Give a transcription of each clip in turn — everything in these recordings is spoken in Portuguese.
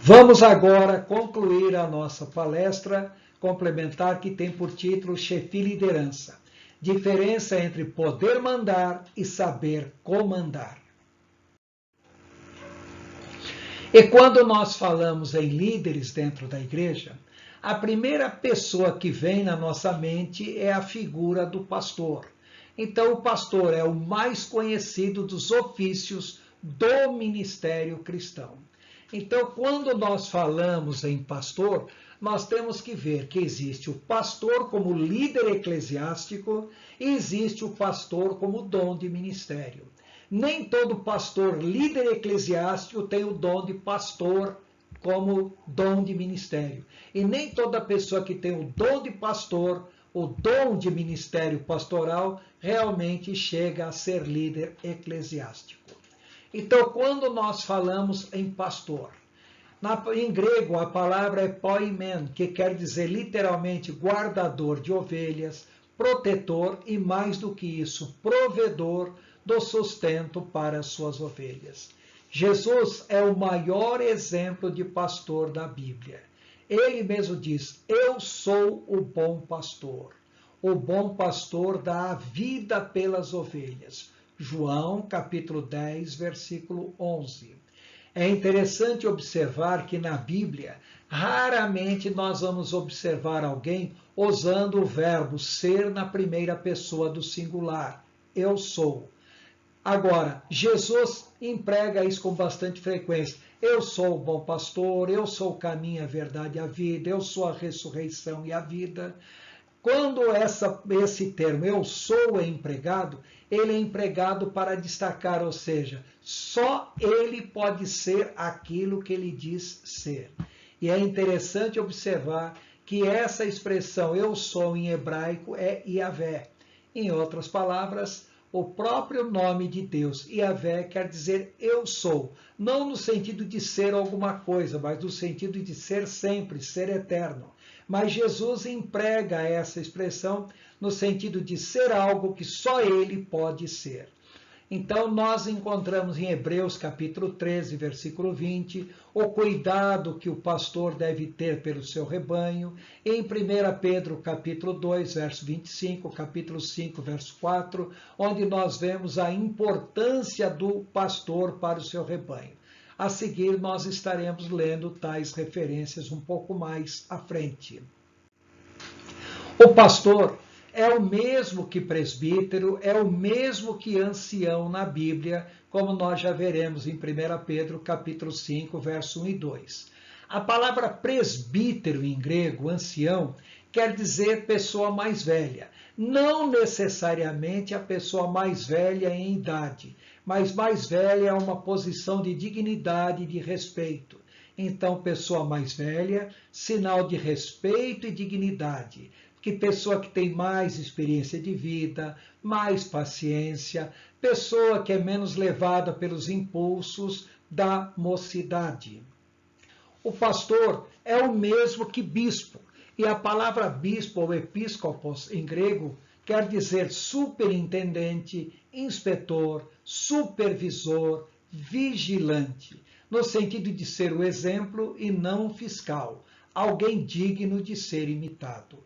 Vamos agora concluir a nossa palestra complementar que tem por título Chefia e Liderança. Diferença entre poder mandar e saber comandar. E quando nós falamos em líderes dentro da igreja, a primeira pessoa que vem na nossa mente é a figura do pastor. Então, o pastor é o mais conhecido dos ofícios do ministério cristão. Então, quando nós falamos em pastor, nós temos que ver que existe o pastor como líder eclesiástico e existe o pastor como dom de ministério. Nem todo pastor líder eclesiástico tem o dom de pastor como dom de ministério. E nem toda pessoa que tem o dom de pastor, o dom de ministério pastoral, realmente chega a ser líder eclesiástico. Então, quando nós falamos em pastor, em grego a palavra é poimen, que quer dizer literalmente guardador de ovelhas, protetor e, mais do que isso, provedor do sustento para as suas ovelhas. Jesus é o maior exemplo de pastor da Bíblia. Ele mesmo diz: eu sou o bom pastor. O bom pastor dá a vida pelas ovelhas. João, capítulo 10, versículo 11. É interessante observar que na Bíblia, raramente nós vamos observar alguém usando o verbo ser na primeira pessoa do singular. Eu sou. Agora, Jesus emprega isso com bastante frequência. Eu sou o bom pastor, eu sou o caminho, a verdade e a vida, eu sou a ressurreição e a vida. Quando esse termo eu sou é empregado, ele é empregado para destacar, ou seja, só ele pode ser aquilo que ele diz ser. E é interessante observar que essa expressão eu sou em hebraico é Yahvé. Em outras palavras, o próprio nome de Deus, Yahvé, quer dizer eu sou, não no sentido de ser alguma coisa, mas no sentido de ser sempre, ser eterno. Mas Jesus emprega essa expressão no sentido de ser algo que só ele pode ser. Então, nós encontramos em Hebreus capítulo 13, versículo 20, o cuidado que o pastor deve ter pelo seu rebanho. Em 1 Pedro capítulo 2, verso 25, capítulo 5, verso 4, onde nós vemos a importância do pastor para o seu rebanho. A seguir, nós estaremos lendo tais referências um pouco mais à frente. O pastor é o mesmo que presbítero, é o mesmo que ancião na Bíblia, como nós já veremos em 1 Pedro capítulo 5, verso 1 e 2. A palavra presbítero em grego, ancião, quer dizer pessoa mais velha. Não necessariamente a pessoa mais velha em idade, mas mais velha é uma posição de dignidade e de respeito. Então, pessoa mais velha, sinal de respeito e dignidade. Que pessoa que tem mais experiência de vida, mais paciência, pessoa que é menos levada pelos impulsos da mocidade. O pastor é o mesmo que bispo, e a palavra bispo ou episcopos em grego quer dizer superintendente, inspetor, supervisor, vigilante, no sentido de ser o exemplo e não fiscal, alguém digno de ser imitado.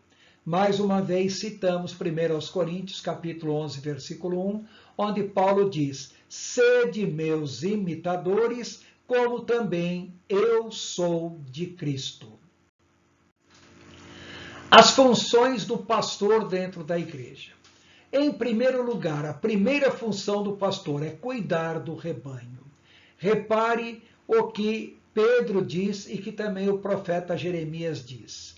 Mais uma vez citamos 1 Coríntios, capítulo 11, versículo 1, onde Paulo diz: sede meus imitadores, como também eu sou de Cristo. As funções do pastor dentro da igreja. Em primeiro lugar, a primeira função do pastor é cuidar do rebanho. Repare o que Pedro diz e que também o profeta Jeremias diz.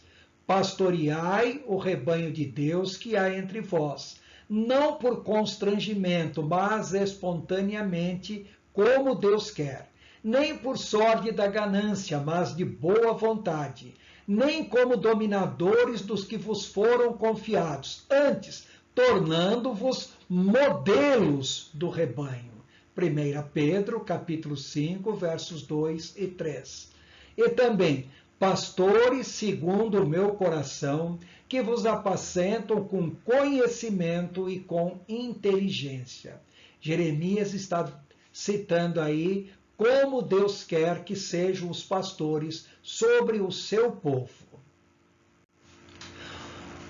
Pastoreai o rebanho de Deus que há entre vós, não por constrangimento, mas espontaneamente, como Deus quer, nem por sorte da ganância, mas de boa vontade, nem como dominadores dos que vos foram confiados, antes, tornando-vos modelos do rebanho. 1 Pedro, capítulo 5, versos 2 e 3. E também, pastores segundo o meu coração, que vos apacentam com conhecimento e com inteligência. Jeremias está citando aí como Deus quer que sejam os pastores sobre o seu povo.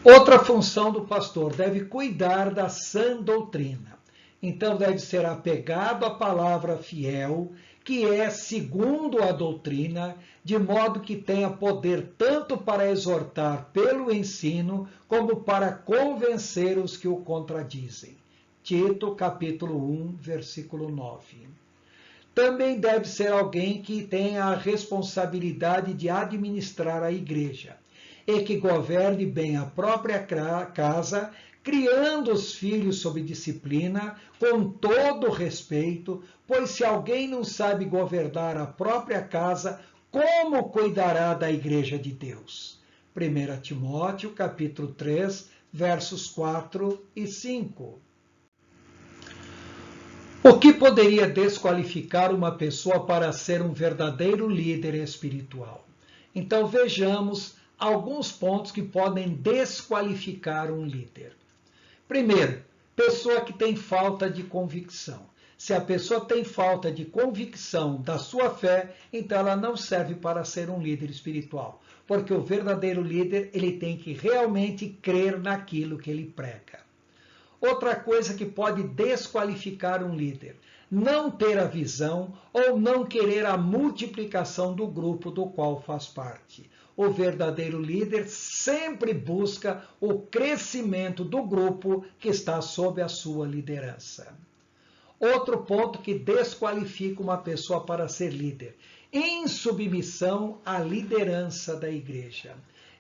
Outra função do pastor: deve cuidar da sã doutrina. Então deve ser apegado à palavra fiel, que é segundo a doutrina, de modo que tenha poder tanto para exortar pelo ensino, como para convencer os que o contradizem. Tito, capítulo 1, versículo 9. Também deve ser alguém que tenha a responsabilidade de administrar a igreja e que governe bem a própria casa, criando os filhos sob disciplina, com todo respeito, pois se alguém não sabe governar a própria casa, como cuidará da igreja de Deus? 1 Timóteo, capítulo 3, versos 4 e 5. O que poderia desqualificar uma pessoa para ser um verdadeiro líder espiritual? Então vejamos alguns pontos que podem desqualificar um líder. Primeiro, pessoa que tem falta de convicção. Se a pessoa tem falta de convicção da sua fé, então ela não serve para ser um líder espiritual, porque o verdadeiro líder, ele tem que realmente crer naquilo que ele prega. Outra coisa que pode desqualificar um líder: não ter a visão ou não querer a multiplicação do grupo do qual faz parte. O verdadeiro líder sempre busca o crescimento do grupo que está sob a sua liderança. Outro ponto que desqualifica uma pessoa para ser líder: insubmissão à liderança da igreja.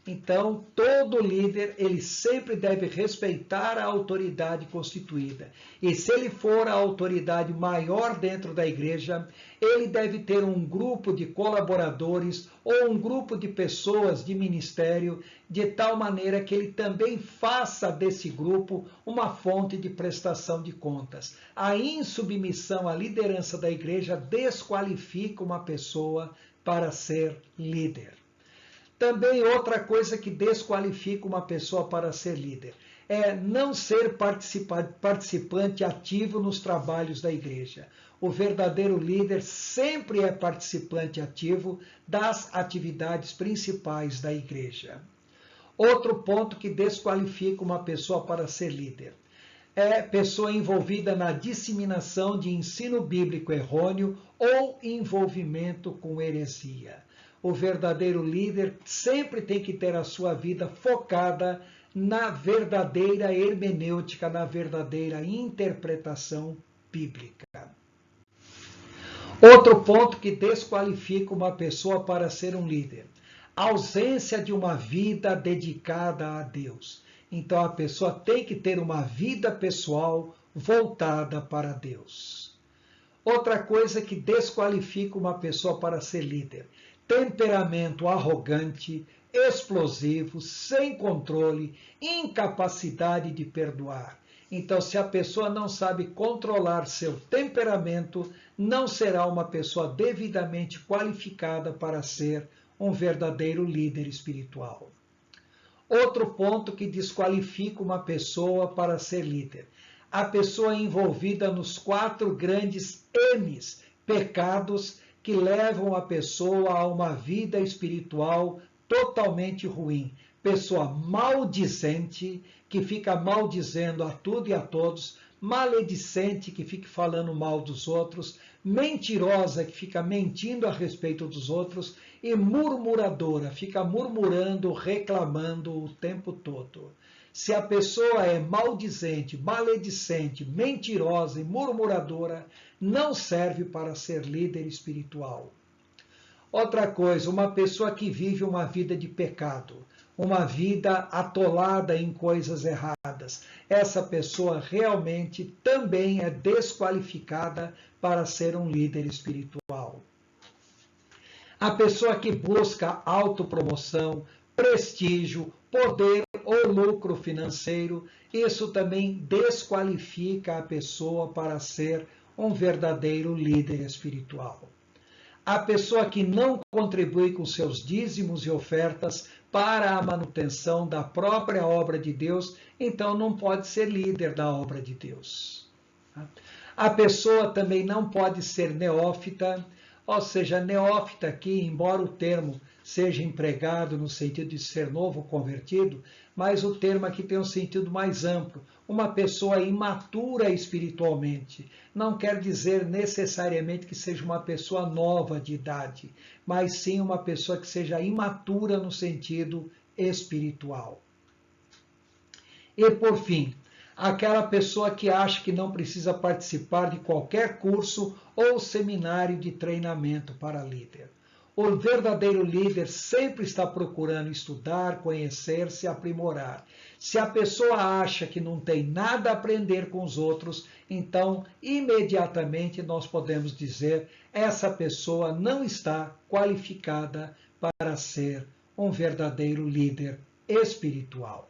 Então, todo líder, ele sempre deve respeitar a autoridade constituída. E se ele for a autoridade maior dentro da igreja, ele deve ter um grupo de colaboradores ou um grupo de pessoas de ministério, de tal maneira que ele também faça desse grupo uma fonte de prestação de contas. A insubmissão à liderança da igreja desqualifica uma pessoa para ser líder. Também outra coisa que desqualifica uma pessoa para ser líder é não ser participante ativo nos trabalhos da igreja. O verdadeiro líder sempre é participante ativo das atividades principais da igreja. Outro ponto que desqualifica uma pessoa para ser líder é pessoa envolvida na disseminação de ensino bíblico errôneo ou envolvimento com heresia. O verdadeiro líder sempre tem que ter a sua vida focada na verdadeira hermenêutica, na verdadeira interpretação bíblica. Outro ponto que desqualifica uma pessoa para ser um líder: ausência de uma vida dedicada a Deus. Então a pessoa tem que ter uma vida pessoal voltada para Deus. Outra coisa que desqualifica uma pessoa para ser líder: temperamento arrogante, explosivo, sem controle, incapacidade de perdoar. Então, se a pessoa não sabe controlar seu temperamento, não será uma pessoa devidamente qualificada para ser um verdadeiro líder espiritual. Outro ponto que desqualifica uma pessoa para ser líder: a pessoa envolvida nos 4 grandes M's, pecados, que levam a pessoa a uma vida espiritual totalmente ruim. Pessoa maldizente, que fica maldizendo a tudo e a todos, maledicente, que fica falando mal dos outros, mentirosa, que fica mentindo a respeito dos outros, e murmuradora, fica murmurando, reclamando o tempo todo. Se a pessoa é maldizente, maledicente, mentirosa e murmuradora, não serve para ser líder espiritual. Outra coisa, uma pessoa que vive uma vida de pecado, uma vida atolada em coisas erradas, essa pessoa realmente também é desqualificada para ser um líder espiritual. A pessoa que busca autopromoção, prestígio, poder ou lucro financeiro, isso também desqualifica a pessoa para ser um verdadeiro líder espiritual. A pessoa que não contribui com seus dízimos e ofertas para a manutenção da própria obra de Deus, então não pode ser líder da obra de Deus. A pessoa também não pode ser neófita, Ou seja, neófita aqui, embora o termo seja empregado no sentido de ser novo convertido, mas o termo aqui tem um sentido mais amplo. Uma pessoa imatura espiritualmente. Não quer dizer necessariamente que seja uma pessoa nova de idade, mas sim uma pessoa que seja imatura no sentido espiritual. E por fim, aquela pessoa que acha que não precisa participar de qualquer curso ou seminário de treinamento para líder. O verdadeiro líder sempre está procurando estudar, conhecer-se, aprimorar. Se a pessoa acha que não tem nada a aprender com os outros, então imediatamente nós podemos dizer essa pessoa não está qualificada para ser um verdadeiro líder espiritual.